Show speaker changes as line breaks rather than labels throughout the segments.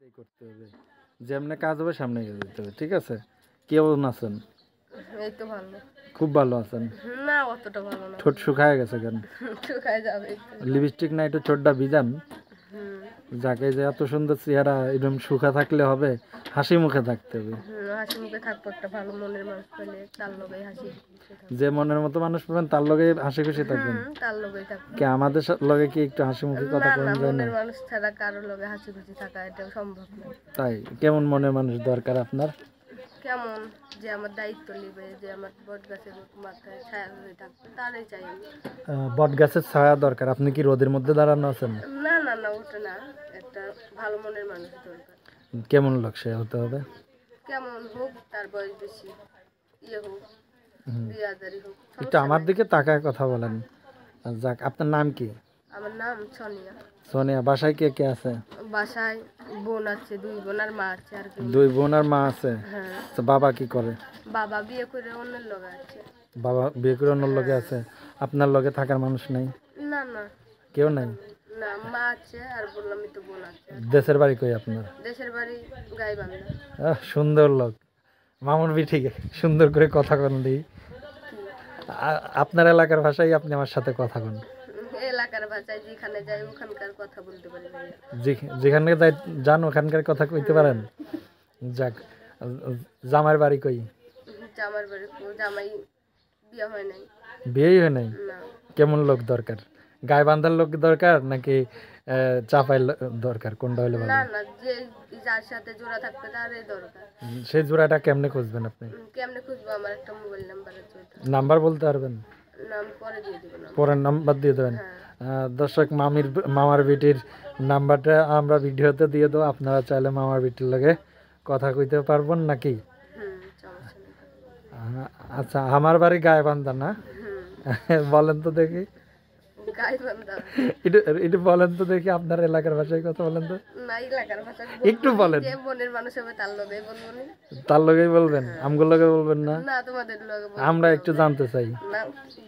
এই করতে হবে, যেমনে কাজ হবে সামনে এগিয়ে যেতে হবে, ঠিক আছে? কেমন আছেন?
এই তো ভালো।
খুব ভালো আছেন?
না অতটা ভালো না।
ঠোঁট শুকায় গেছে কেন?
শুকায় যাবে একটু।
লিপস্টিক না একটু ঠোঁটটা ভিজান।
হুম
যাকে যে এত সুন্দর চেহারা এরকম শুকা থাকলে হবে, হাসি মুখে থাকতে হবে।
হাসি মুখে থাকবো, একটা ভালো মনের মানুষ পেলে তার লগে হাসি খুশি থাকবো।
যে মনের মতো মানুষ পাবেন তার লগে হাসি খুশি থাকবেন।
তার লগেই থাকবো।
কি আমাদের লগে কি একটু হাসি মুখে কথা
না
বলা যায় না?
মনের মানুষ ছাড়া কারোর লগে হাসি খুশি থাকা এটা সম্ভব না।
তাই কেমন মনের মানুষ দরকার আপনার?
কেমন যে আমার দায়িত্ব নেবে, যে আমার বট গাছের মাথায় ছায়া হয়ে থাকবে, তারই চাই আমি।
বট গাছের ছায়া দরকার। আপনি কি রোদের মধ্যে দাঁড়ানো আছেন?
না না না ওটা না, একটা ভালো মনের মানুষ দরকার।
কেমন লোক সে হতে হবে?
কেমন হোক, তার বয়স বেশি, ইয়ে হোক, 2000-ই হোক,
একটু আমার দিকে তাকায় কথা বলেন। যাক, আপনার নাম কি?
আমার নাম সোনিয়া।
সোনিয়া। বাসায় কে কে আছে?
বাসায় বোন আছে, 2 বোন আর মা আছে। আর কি?
2 বোন আর মা আছে।
হ্যাঁ।
তো বাবা কি করে?
বাবা বিয়ে করে অন্যের লগে আছে।
বাবা বিয়ে করে অন্য লগে আছে। আপনার লগে থাকার মানুষ নাই?
না না
কেউ নাই?
না, মা আছে আর বললামই তো বোন আছে।
দেশের বাড়ি কই আপনার?
দেশের বাড়ি গাইবান্ধা।
সুন্দর লোক। মামুন বি ঠিক সুন্দর করে কথা কন দিই। আপনার এলাকার ভাষায় আপনি আমার সাথে কথা কন।
এলাকার ভাষায় যেখানে যাই ওখানকার কথা বলতে পারি।
যেখানে যাই যান ওখানকার কথা কইতে পারেন? যাক, জামার বাড়ি কই?
জামার বাড়ি জামাই বিয়ে হয় নাই।
বিয়েই হয় নাই?
না
কেমন লোক দরকার? গাইবান্ধার লোক দরকার নাকি চাপাই দরকার? কোনটা হলে ভালো?
না না, যে যার সাথে জোড়া থাকবে তারই দরকার।
সেই জোড়াটা কেমনে খুঁজবেন আপনি?
কেমনে খুঁজবো? আমার একটা মোবাইল নাম্বার আছে,
নাম্বার বলতে পারবেন?
নাম পরে দিয়ে দিব।
পরের নাম্বার দিয়ে দেবেন।
হ্যাঁ
দর্শক, মামার বিটির নাম্বারটা আমরা ভিডিওতে দিয়ে দেবো। আপনারা চাইলে মামার বিটির লগে কথা কইতে পারবেন নাকি?
সমস্যা নেই।
আচ্ছা, আমার বাড়ি গাইবান্ধা না? বলেন তো দেখি।
গাইবান্ধা?
একটু বলেন তো দেখি, আপনার এলাকার ভাষায় কথা বলেন তো।
না, এলাকার ভাষা
একটু বলেন।
যে মনের মানুষ হবে তার লগেই বলবো না।
তার লগেই বলবেন, আমগুলো লগে বলবেন না?
না, তোমাদের লগে বলবো।
আমরা একটু জানতে চাই।
না,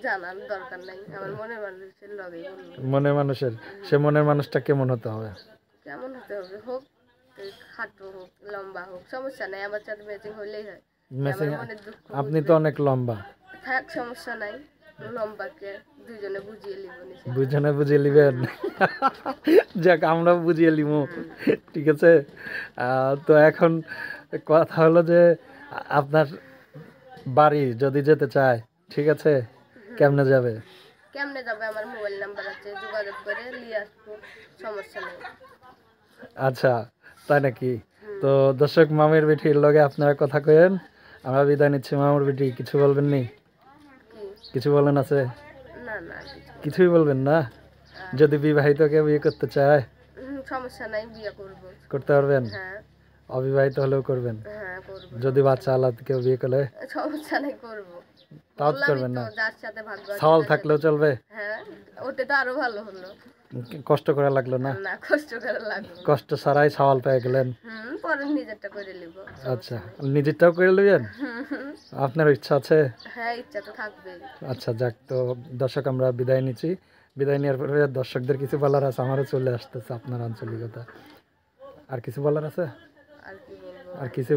জানার দরকার নাই, আমার মনের মানুষের লগেই বলবো।
মনের মানুষের, সে মনের মানুষটা কেমন হতে হবে?
কেমন হতে হবে? হোক খাটো হোক লম্বা হোক, সমস্যা নাই, আমার সাথে ম্যাচিং হলেই হয়।
মেসিং?
আমার মনের দুঃখ
আপনি তো অনেক লম্বা।
থাক, সমস্যা নাই, লম্বাকে দুজনে বুঝিয়ে লিব।
বুঝনে বুঝিয়ে নিবেন? যাক, আমরা বুঝিয়ে নিব, ঠিক আছে। তো এখন কথা হলো যে আপনার বাড়ি যদি যেতে চায়, ঠিক আছে, কেমনে যাবে?
কেমনে যাবে? আমার মোবাইল নাম্বার আছে, যোগাযোগ করে নিয়ে আসবো, সমস্যা নেই।
আচ্ছা, তাই নাকি? তো দর্শক, মামির বেটির লগে আপনারা কথা কইেন। আমরা বিদায় নিচ্ছি। মামুর বেটি কিছু বলবেন নি? কিছু বলেন আছে?
না না,
কিছুই বলবেন না? যদি বিবাহিত কেউ বিয়ে করতে চায়?
সমস্যা নাই, বিয়ে করব।
করতে পারবেন?
হ্যাঁ।
অবিবাহিত হলেও করবেন?
হ্যাঁ করব।
যদি বাচ্চা আলাদা কেউ বিয়ে করলে?
সমস্যা নাই, করব।
তাও করবেন না?
যার সাথে ভাগ্য আছে
সওয়াল থাকলেও চলবে?
হ্যাঁ, ওটা তো আরো ভালো হলো।
কষ্ট করা লাগলো না?
না, কষ্ট করে লাগলো।
কষ্ট ছাড়াই সওয়াল পেয়ে গেলেন।
পরে নিজেরটা করে নিব।
আচ্ছা, নিজেরটাও করে নেবেন? আপনার ইচ্ছা আছে?
হ্যাঁ, ইচ্ছা তো থাকবে।
আচ্ছা, যাক, তো দর্শক, আমরা বিদায় নিচ্ছি। বিদায় নেওয়ার পরে দর্শকদের কিছু বলার আছে, আমারও চলে আসতেছে আপনার আঞ্চলিকতা। আর কিছু বলার আছে?
আর কি বলবো?
আর কিছু